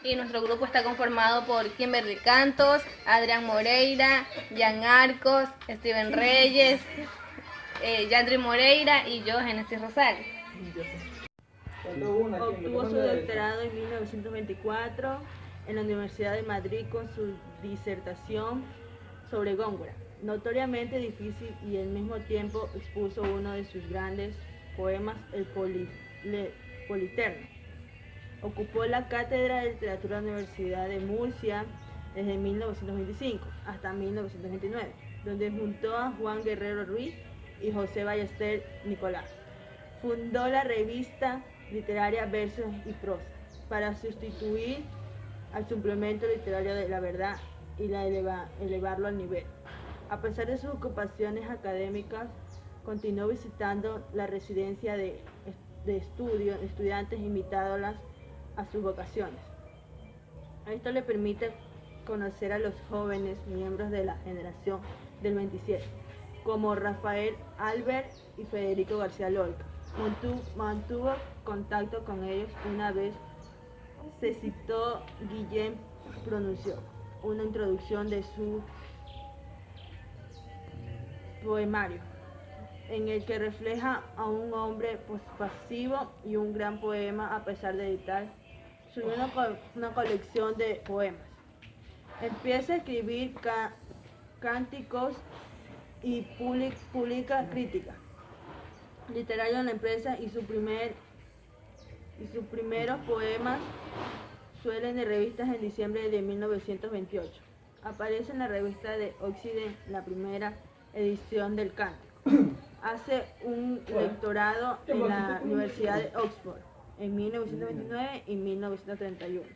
Y nuestro grupo está conformado por Kimberly Cantos, Adrián Moreira, Jan Arcos, Steven Reyes, Yandri Moreira y yo, Genesis Rosales. Obtuvo su doctorado en 1924 en la Universidad de Madrid con su disertación sobre Góngora, notoriamente difícil, y al mismo tiempo expuso uno de sus grandes poemas, el Politerno. Ocupó la cátedra de literatura de la Universidad de Murcia desde 1925 hasta 1929, donde junto a Juan Guerrero Ruiz y José Ballester Nicolás fundó la revista literaria Versos y Prosa para sustituir al suplemento literario de La Verdad y elevarlo al nivel. A pesar de sus ocupaciones académicas, continuó visitando la residencia de estudiantes, invitándolas a sus vocaciones. Esto le permite conocer a los jóvenes miembros de la generación del 27, como Rafael Albert y Federico García Lorca. Mantuvo contacto con ellos una vez se citó. Guillén pronunció una introducción de su poemario, en el que refleja a un hombre pasivo y un gran poema. A pesar de editar, subió una colección de poemas. Empieza a escribir cánticos y publica crítica literaria en la empresa, y sus primeros poemas suelen de revistas en diciembre de 1928. Aparece en la revista de Occident, la primera edición del cántico. Hace un lectorado en la Universidad de Oxford en 1929 y 1931.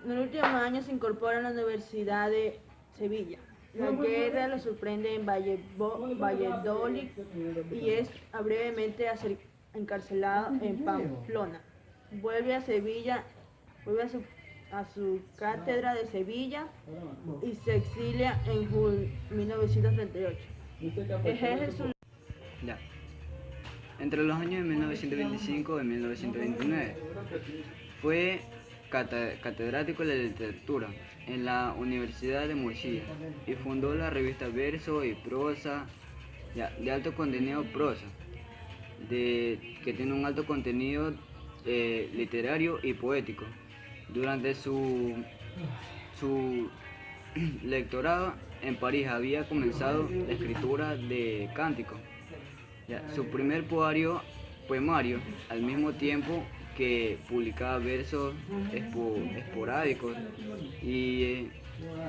En los últimos años se incorpora a la Universidad de Sevilla. La guerra lo sorprende en Valladolid y es brevemente encarcelado en Pamplona. Vuelve a Sevilla, a su cátedra de Sevilla y se exilia en 1938. Ejerce su... Ya. Entre los años de 1925 y 1929 fue catedrático de literatura en la Universidad de Murcia y fundó la revista Verso y Prosa, de alto contenido prosa, que tiene un alto contenido literario y poético. Durante su lectorado en París había comenzado la escritura de cánticos, su primer poemario, al mismo tiempo que publicaba versos esporádicos y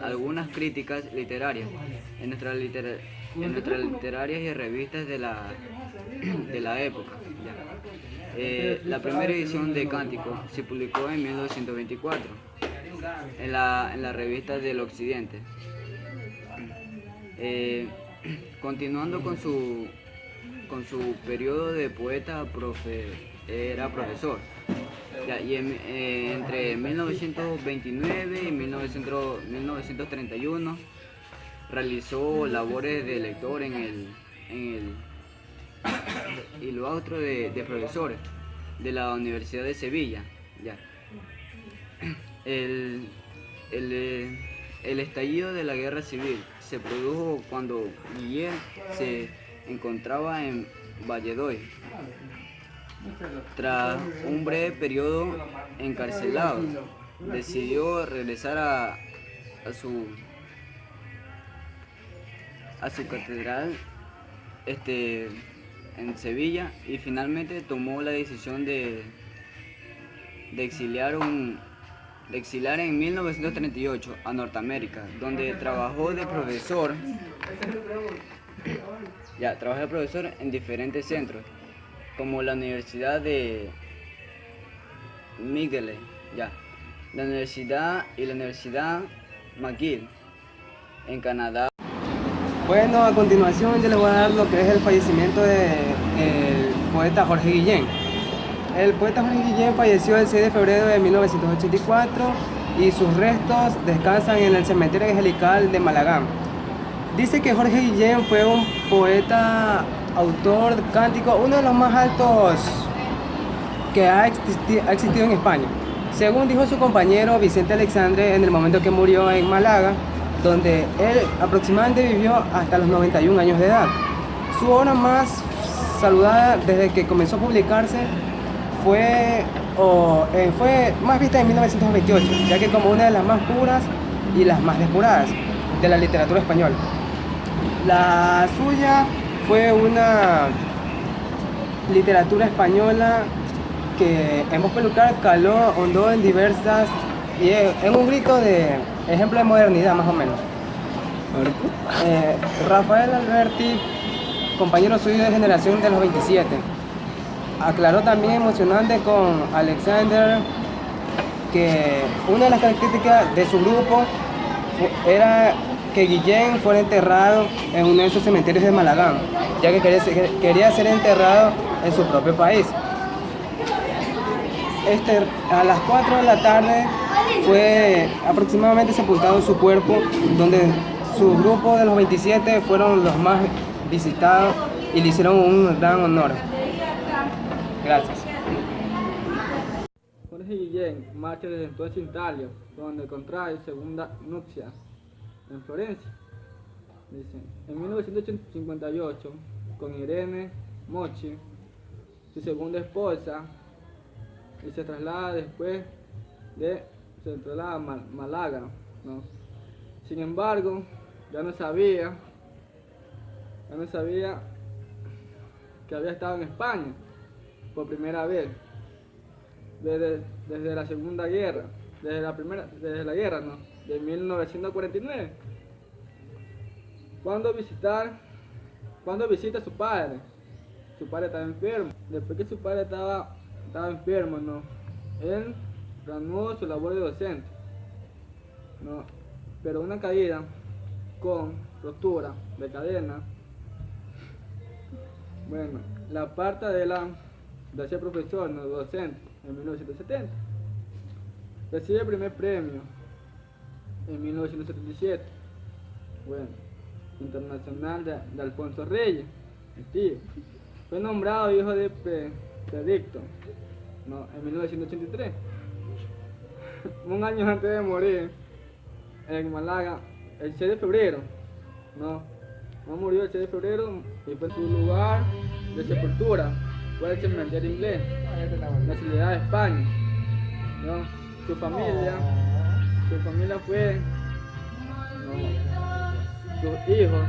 algunas críticas literarias en nuestras literarias y revistas de la época. La primera edición de Cántico se publicó en 1924 en la revista del Occidente. Continuando con su periodo de poeta, era profesor. Entre 1929 y 1931 realizó labores de lector y lo otro de profesores de la Universidad de Sevilla. El estallido de la guerra civil se produjo cuando Guillén se encontraba en Valladolid. Tras un breve periodo encarcelado, decidió regresar a su catedral en Sevilla, y finalmente tomó la decisión de exiliar en 1938 a Norteamérica, donde trabajó de profesor. Trabajó de profesor en diferentes centros, como la Universidad de McGill, la Universidad McGill en Canadá. Bueno, a continuación yo les voy a dar lo que es el fallecimiento del poeta Jorge Guillén. El poeta Jorge Guillén falleció el 6 de febrero de 1984 y sus restos descansan en el cementerio angelical de Malagán. Dice que Jorge Guillén fue un poeta, autor cántico, uno de los más altos que ha existido en España. según dijo su compañero Vicente Alexandre en el momento que murió en Málaga, donde él aproximadamente vivió hasta los 91 años de edad. Su obra más saludada desde que comenzó a publicarse fue más vista en 1928, ya que como una de las más puras y las más depuradas de la literatura española. La suya fue una literatura española que en voz peculiar caló, hondó en diversas y en un grito de ejemplo de modernidad más o menos. Rafael Alberti, compañero suyo de generación de los 27, aclaró también emocionante con Alexander que una de las características de su grupo era que Guillén fuera enterrado en uno de esos cementerios de Malagán, ya que quería ser enterrado en su propio país. A las 4 de la tarde fue aproximadamente sepultado su cuerpo, donde su grupo de los 27 fueron los más visitados y le hicieron un gran honor. Gracias. Jorge Guillén marcha desde entonces en Italia, donde contrae segunda nupcia en Florencia. Dice, en 1958, con Irene Mochi, su segunda esposa, y se traslada a Málaga, ¿no? Sin embargo, ya no sabía que había estado en España por primera vez desde la Segunda Guerra, desde la guerra, ¿no? De 1949. Cuando visita a su padre estaba enfermo. Después que su padre estaba enfermo, ¿no? Él reanudó su labor de docente, ¿no? Pero una caída con rotura de cadena, bueno, la aparta de ser profesor, no docente, en 1970. Recibe el primer premio en 1977, bueno, internacional de Alfonso Reyes, el tío. Fue nombrado hijo de Predicto, ¿no? En 1983. Un año antes de morir en Málaga, el 6 de febrero, ¿no? Murió el 6 de febrero y fue su lugar de sepultura fue el cementerio inglés, la ciudad de España, ¿no? Su familia fue, ¿no? Sus hijos,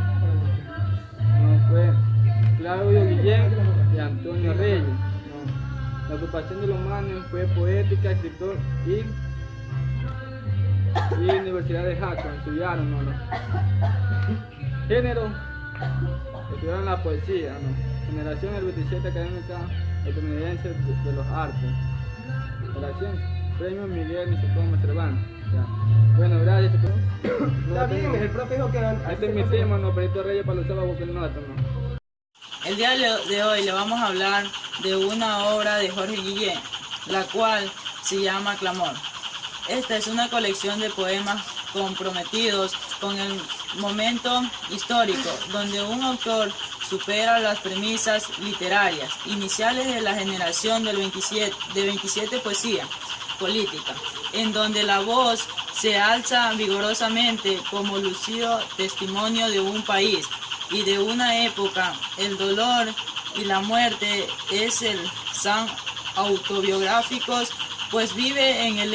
¿no? Fue Claudio Guillén y Antonio Reyes, ¿no? La ocupación de los manes fue poética, escritor y Universidad de Jackson, estudiaron, ¿no? Género, estudiaron la poesía, ¿no? Generación del 27 Académica Estadounidense de los Artes, Generación, Premio Miguel Nicocoma Cervantes. Bueno, gracias. Está bien, el profe dijo que este es mi tema, ¿no? Perito Reyes para los sábados, no, ¿no? El día de hoy le vamos a hablar de una obra de Jorge Guillén, la cual se llama Clamor. Esta es una colección de poemas comprometidos con el momento histórico, donde un autor supera las premisas literarias iniciales de la generación de 27 poesía política, en donde la voz se alza vigorosamente como lucido testimonio de un país y de una época. El dolor y la muerte es el san autobiográficos, pues vive en el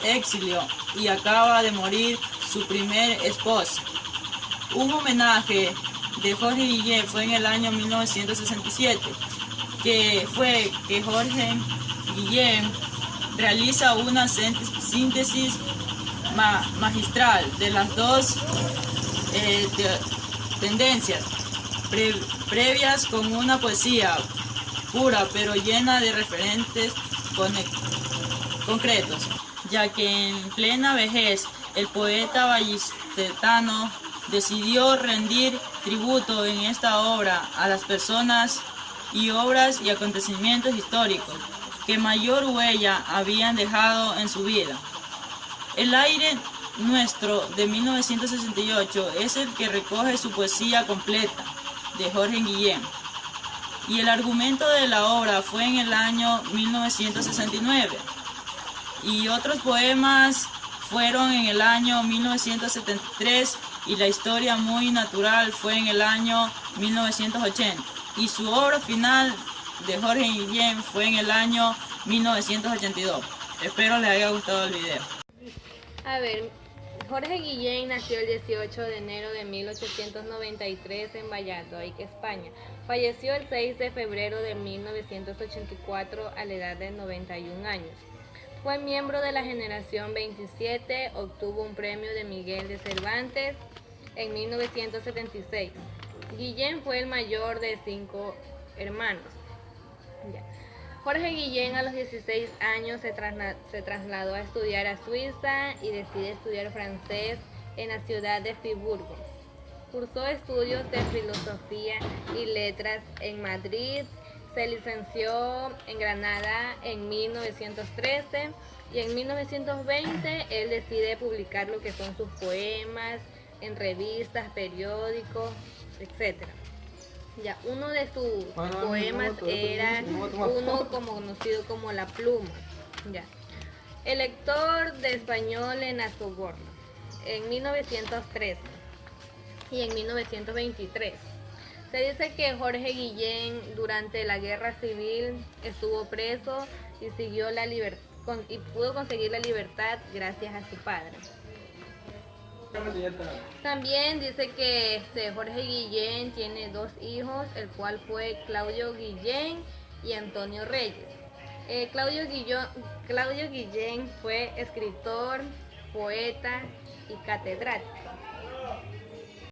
exilio y acaba de morir su primer esposa. Un homenaje de Jorge Guillén fue en el año 1967, que Jorge Guillén realiza una síntesis magistral de las dos tendencias previas, con una poesía pura pero llena de referentes concretos, ya que en plena vejez el poeta vallisoletano decidió rendir tributo en esta obra a las personas y obras y acontecimientos históricos que mayor huella habían dejado en su vida. El aire nuestro de 1968 es el que recoge su poesía completa de Jorge Guillén, y el argumento de la obra fue en el año 1969. y otros poemas fueron en el año 1973 y La historia muy natural fue en el año 1980 y su obra final de Jorge Guillén fue en el año 1982. Espero les haya gustado el video. A ver, Jorge Guillén nació el 18 de enero de 1893 en Valladolid, España. Falleció el 6 de febrero de 1984 a la edad de 91 años. Fue miembro de la generación 27, obtuvo un premio de Miguel de Cervantes en 1976. Guillén fue el mayor de 5 hermanos. Jorge Guillén a los 16 años se trasladó a estudiar a Suiza y decide estudiar francés en la ciudad de Friburgo. Cursó estudios de filosofía y letras en Madrid, se licenció en Granada en 1913 y en 1920 él decide publicar lo que son sus poemas en revistas, periódicos, etc. Ya, uno de sus poemas era uno como conocido como La pluma. Ya. El lector de español en la Sorbona en 1913 y en 1923. Se dice que Jorge Guillén durante la guerra civil estuvo preso y siguió la y pudo conseguir la libertad gracias a su padre. También dice que Jorge Guillén tiene 2 hijos, el cual fue Claudio Guillén y Antonio Reyes. Claudio Guillén fue escritor, poeta y catedrático.